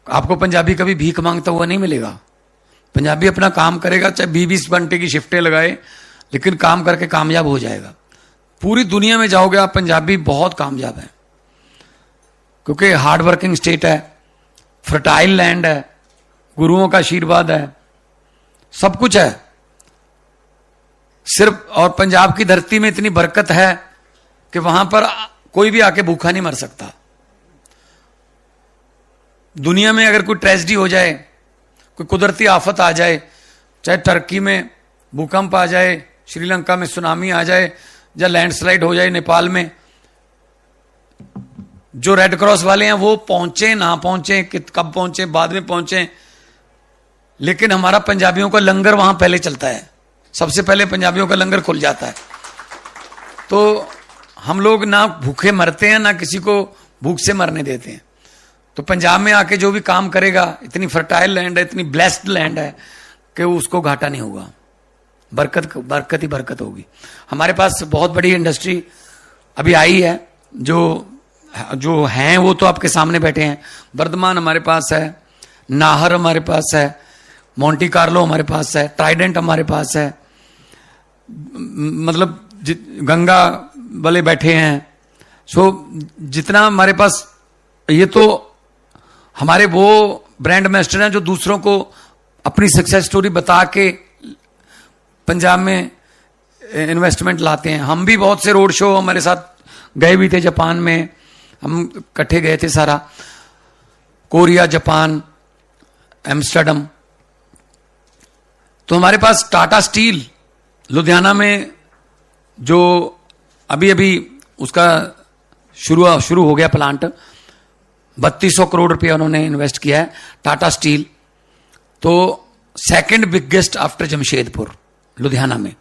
आपको पंजाबी कभी भीख मांगता हुआ नहीं मिलेगा। पंजाबी अपना काम करेगा, चाहे 20-20 घंटे की शिफ्टें लगाए, लेकिन काम करके कामयाब हो जाएगा। पूरी दुनिया में जाओगे आप, पंजाबी बहुत कामयाब है, क्योंकि हार्ड वर्किंग स्टेट है, फर्टाइल लैंड है, गुरुओं का आशीर्वाद है, सब कुछ है सिर्फ। और पंजाब की धरती में इतनी बरकत है कि वहां पर कोई भी आके भूखा नहीं मर सकता। दुनिया में अगर कोई ट्रेजेडी हो जाए, कोई कुदरती आफत आ जाए, चाहे टर्की में भूकंप आ जाए, श्रीलंका में सुनामी आ जाए, या लैंडस्लाइड हो जाए नेपाल में, जो रेड क्रॉस वाले हैं वो पहुंचे ना पहुंचे, कब पहुंचे, बाद में पहुंचे, लेकिन हमारा पंजाबियों का लंगर वहां पहले चलता है। सबसे पहले पंजाबियों का लंगर खुल जाता है। तो हम लोग ना भूखे मरते हैं, ना किसी को भूख से मरने देते हैं। तो पंजाब में आके जो भी काम करेगा, इतनी फर्टाइल लैंड है, इतनी ब्लेस्ड लैंड है कि उसको घाटा नहीं होगा, बरकत बरकत ही बरकत होगी। हमारे पास बहुत बड़ी इंडस्ट्री अभी आई है, जो हैं वो तो आपके सामने बैठे हैं। वर्धमान हमारे पास है, नाहर हमारे पास है, मोंटी कार्लो हमारे पास है, ट्राइडेंट हमारे पास है, मतलब गंगा वाले बैठे हैं। सो जितना हमारे पास, ये तो हमारे वो ब्रांड एम्बेसडर हैं जो दूसरों को अपनी सक्सेस स्टोरी बता के पंजाब में इन्वेस्टमेंट लाते हैं। हम भी बहुत से रोड शो हमारे साथ गए भी थे, जापान में हम इकट्ठे गए थे सारा, कोरिया, जापान, एम्स्टर्डम। तो हमारे पास टाटा स्टील लुधियाना में जो अभी उसका शुरू हो गया प्लांट, 3200 करोड़ रुपया उन्होंने इन्वेस्ट किया है टाटा स्टील। तो second biggest after Jamshedpur Ludhiana में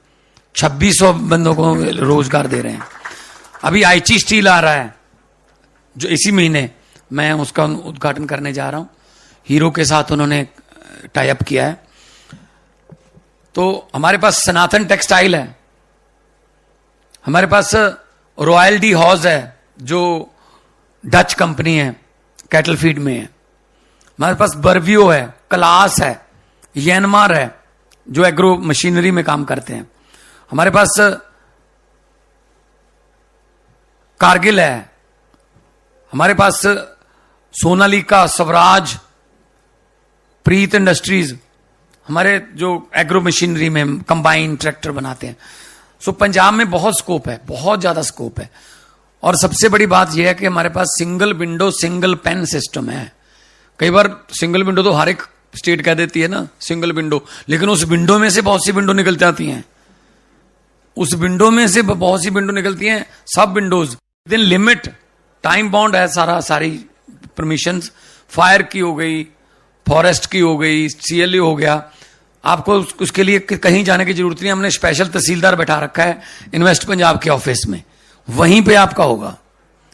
2600 बंदों को रोजगार दे रहे हैं। अभी आईची स्टील आ रहा है जो इसी महीने, मैं उसका उद्घाटन करने जा रहा हूं, हीरो के साथ उन्होंने टाई अप किया है। तो हमारे पास सनातन टेक्सटाइल है, हमारे पास रॉयल डी हॉज है जो डच कंपनी है, कैटल फीड में है, हमारे पास बर्वियो है, क्लास है, यनमार है जो एग्रो मशीनरी में काम करते हैं, हमारे पास कारगिल है, हमारे पास सोनालिका, स्वराज, प्रीत इंडस्ट्रीज, हमारे जो एग्रो मशीनरी में कंबाइन ट्रैक्टर बनाते हैं। सो पंजाब में बहुत स्कोप है, बहुत ज्यादा स्कोप है। और सबसे बड़ी बात यह है कि हमारे पास single window single pen system है। कई बार सिंगल विंडो तो हर एक स्टेट कह देती है ना सिंगल विंडो, लेकिन उस विंडो में से बहुत सी विंडो निकल जाती हैं, उस विंडो में से बहुत सी विंडो निकलती हैं, सब Windows with in limit, time bound है सारी परमिशंस, फायर की हो गई, फॉरेस्ट की हो गई, सीएलए हो गया। आपको उसके लिए कहीं जाने की जरूरत नहीं, हमने स्पेशल तहसीलदार बैठा रखा है इन्वेस्ट पंजाब के ऑफिस में, वहीं पे आपका होगा।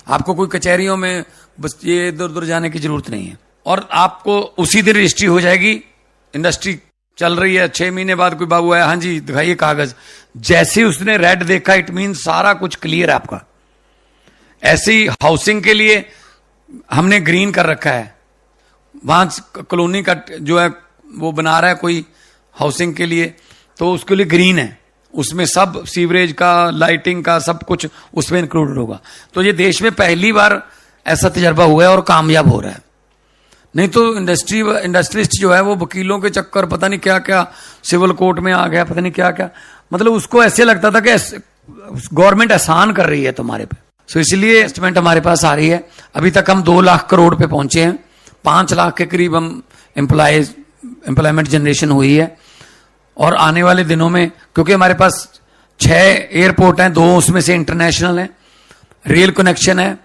आपको कोई कचहरियों में बस ये इधर उधर जाने की जरूरत नहीं है, और आपको उसी दिन रजिस्ट्री हो जाएगी। इंडस्ट्री चल रही है, 6 महीने बाद कोई बाबू आया, हाँ जी दिखाइए कागज, जैसे उसने रेड देखा इट मीन सारा कुछ क्लियर है आपका। ऐसे ही हाउसिंग के लिए हमने ग्रीन कर रखा है, वहां कॉलोनी का जो है वो बना रहा है कोई हाउसिंग के लिए, तो उसके लिए ग्रीन है, उसमें सब सीवरेज का, लाइटिंग का सब कुछ उसमें इंक्लूडेड होगा। तो ये देश में पहली बार ऐसा तजर्बा हुआ है और कामयाब हो रहा है। नहीं तो इंडस्ट्रिस्ट जो है वो वकीलों के चक्कर, पता नहीं क्या क्या, सिविल कोर्ट में आ गया, पता नहीं क्या क्या, मतलब उसको ऐसे लगता था कि गवर्नमेंट एहसान कर रही है तुम्हारे पे। सो इसलिए इन्वेस्टमेंट हमारे पास आ रही है। अभी तक हम 2 लाख करोड़ पे पहुंचे हैं, 5 लाख के करीब हम एम्प्लॉयमेंट जनरेशन हुई है। और आने वाले दिनों में, क्योंकि हमारे पास 6 एयरपोर्ट हैं, 2 उसमें से इंटरनेशनल हैं, रेल कनेक्शन है,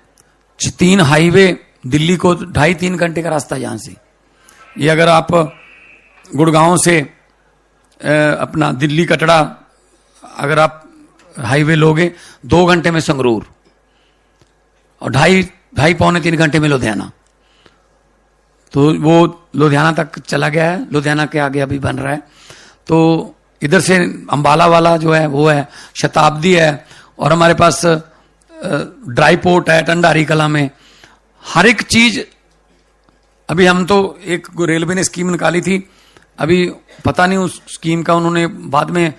3 हाईवे, दिल्ली को 2.5-3 घंटे का रास्ता यहां से। ये अगर आप गुड़गांव से अपना दिल्ली कटड़ा अगर आप हाईवे लोगे 2 घंटे में संगरूर, और 2.5-3 घंटे में लुधियाना। तो वो लुधियाना तक चला गया है, लुधियाना के आगे अभी बन रहा है। तो इधर से अंबाला वाला जो है वो है, शताब्दी है, और हमारे पास ड्राई पोर्ट है टंडारी कला में। हर एक चीज अभी हम तो एक रेलवे ने स्कीम निकाली थी, अभी पता नहीं उस स्कीम का उन्होंने बाद में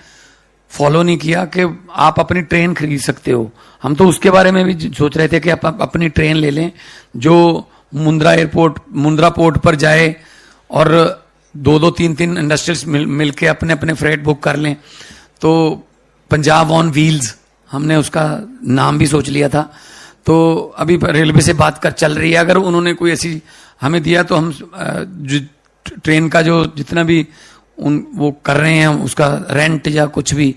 फॉलो नहीं किया कि आप अपनी ट्रेन खरीद सकते हो। हम तो उसके बारे में भी सोच रहे थे कि आप अपनी ट्रेन ले लें जो मुंद्रा पोर्ट पर जाए और 2-3 इंडस्ट्रीज मिलके अपने अपने फ्रेट बुक कर लें। तो पंजाब ऑन व्हील्स हमने उसका नाम भी सोच लिया था। तो अभी रेलवे से बात कर चल रही है, अगर उन्होंने कोई ऐसी हमें दिया तो हम ट्रेन का जो जितना भी वो कर रहे हैं उसका रेंट या कुछ भी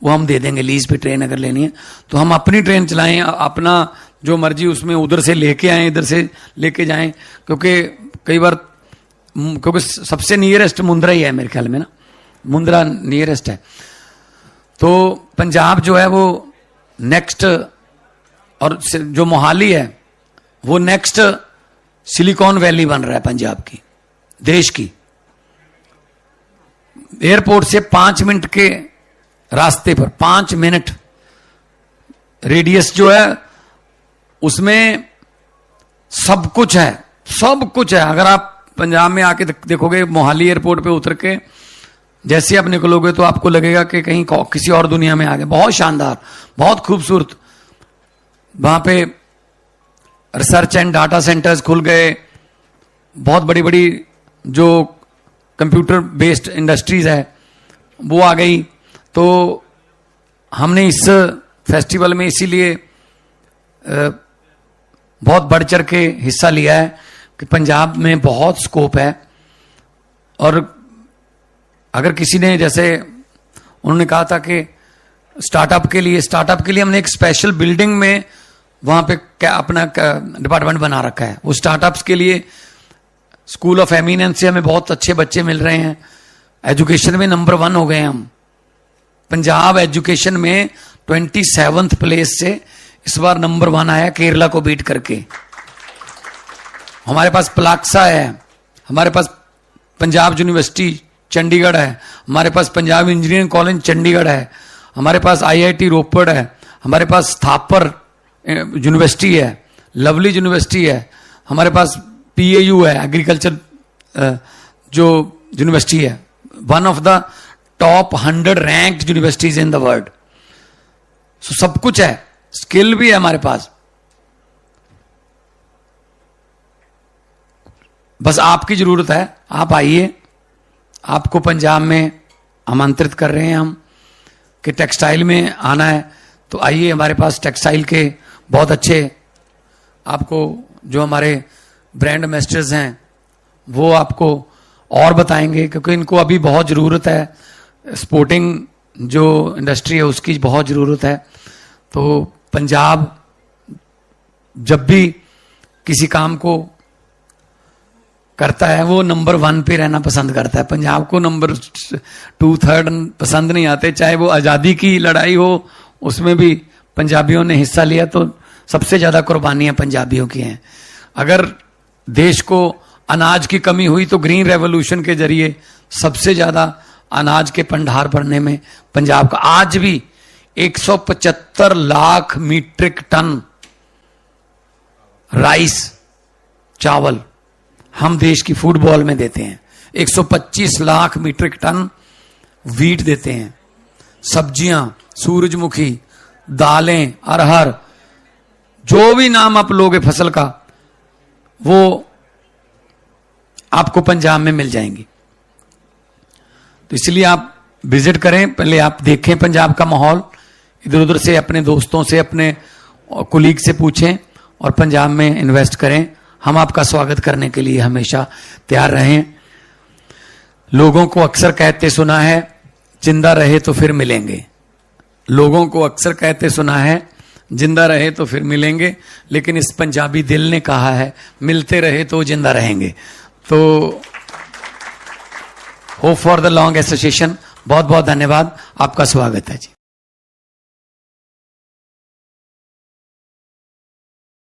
वो हम दे देंगे, लीज पे ट्रेन अगर लेनी है तो हम अपनी ट्रेन चलाएं, अपना जो मर्जी उसमें उधर से लेके आए इधर से लेके जाएं, क्योंकि कई बार क्योंकि सबसे नियरेस्ट मुंद्रा ही है मेरे ख्याल में ना, मुंद्रा नियरेस्ट है। तो पंजाब जो है वो नेक्स्ट, और जो मोहाली है वो नेक्स्ट सिलिकॉन वैली बन रहा है पंजाब की, देश की। एयरपोर्ट से 5 मिनट के रास्ते पर, 5 मिनट रेडियस जो है उसमें सब कुछ है, सब कुछ है। अगर आप पंजाब में आके देखोगे मोहाली एयरपोर्ट पे उतर के जैसे आप निकलोगे तो आपको लगेगा कि कहीं किसी और दुनिया में आ गए। बहुत शानदार, बहुत खूबसूरत। वहां पे रिसर्च एंड डाटा सेंटर्स खुल गए, बहुत बड़ी बड़ी जो कंप्यूटर बेस्ड इंडस्ट्रीज है वो आ गई। तो हमने इस फेस्टिवल में इसीलिए बहुत बढ़ चढ़ के हिस्सा लिया है कि पंजाब में बहुत स्कोप है। और अगर किसी ने, जैसे उन्होंने कहा था कि स्टार्टअप के लिए हमने एक स्पेशल बिल्डिंग में वहां पे क्या अपना डिपार्टमेंट बना रखा है। वो स्टार्टअप्स के लिए स्कूल ऑफ एमिनेंस से हमें बहुत अच्छे बच्चे मिल रहे हैं। एजुकेशन में नंबर 1 हो गए हम। पंजाब एजुकेशन में 27th प्लेस से इस बार नंबर 1 आया, केरला को बीट करके। हमारे पास प्लाक्सा है, हमारे पास पंजाब यूनिवर्सिटी चंडीगढ़ है, हमारे पास पंजाब इंजीनियरिंग कॉलेज चंडीगढ़ है, हमारे पास IIT रोपड़ है, हमारे पास थापर यूनिवर्सिटी है, लवली यूनिवर्सिटी है, हमारे पास PAU है, एग्रीकल्चर जो यूनिवर्सिटी है, one of the top 100 ranked universities in the world. So सब कुछ है, स्किल भी है हमारे पास। बस आपकी जरूरत है, आप आइए। आपको पंजाब में आमंत्रित कर रहे हैं हम कि टेक्सटाइल में आना है तो आइए। हमारे पास टेक्सटाइल के बहुत अच्छे, आपको जो हमारे ब्रांड एम्बेसडर्स हैं वो आपको और बताएंगे, क्योंकि इनको अभी बहुत ज़रूरत है। स्पोर्टिंग जो इंडस्ट्री है उसकी बहुत ज़रूरत है। तो पंजाब जब भी किसी काम को करता है वो नंबर 1 पे रहना पसंद करता है। पंजाब को नंबर 2, 3 पसंद नहीं आते। चाहे वो आज़ादी की लड़ाई हो उसमें भी पंजाबियों ने हिस्सा लिया, तो सबसे ज़्यादा कुर्बानियां पंजाबियों की हैं। अगर देश को अनाज की कमी हुई तो ग्रीन रेवोल्यूशन के जरिए सबसे ज़्यादा अनाज के भंडार भरने में पंजाब का आज भी 175 लाख मीट्रिक टन राइस, चावल हम देश की फूड बॉल में देते हैं। 125 लाख मीट्रिक टन वीट देते हैं। सब्जियां, सूरजमुखी, दालें, अरहर, जो भी नाम आप लोगे फसल का वो आपको पंजाब में मिल जाएंगी। तो इसलिए आप विजिट करें, पहले आप देखें पंजाब का माहौल, इधर उधर से अपने दोस्तों से, अपने कुलीग से पूछें और पंजाब में इन्वेस्ट करें। हम आपका स्वागत करने के लिए हमेशा तैयार रहें। लोगों को अक्सर कहते सुना है, जिंदा रहे तो फिर मिलेंगे। लोगों को अक्सर कहते सुना है, जिंदा रहे तो फिर मिलेंगे, लेकिन इस पंजाबी दिल ने कहा है, मिलते रहे तो जिंदा रहेंगे। तो hope for the long association. बहुत बहुत धन्यवाद, आपका स्वागत है जी।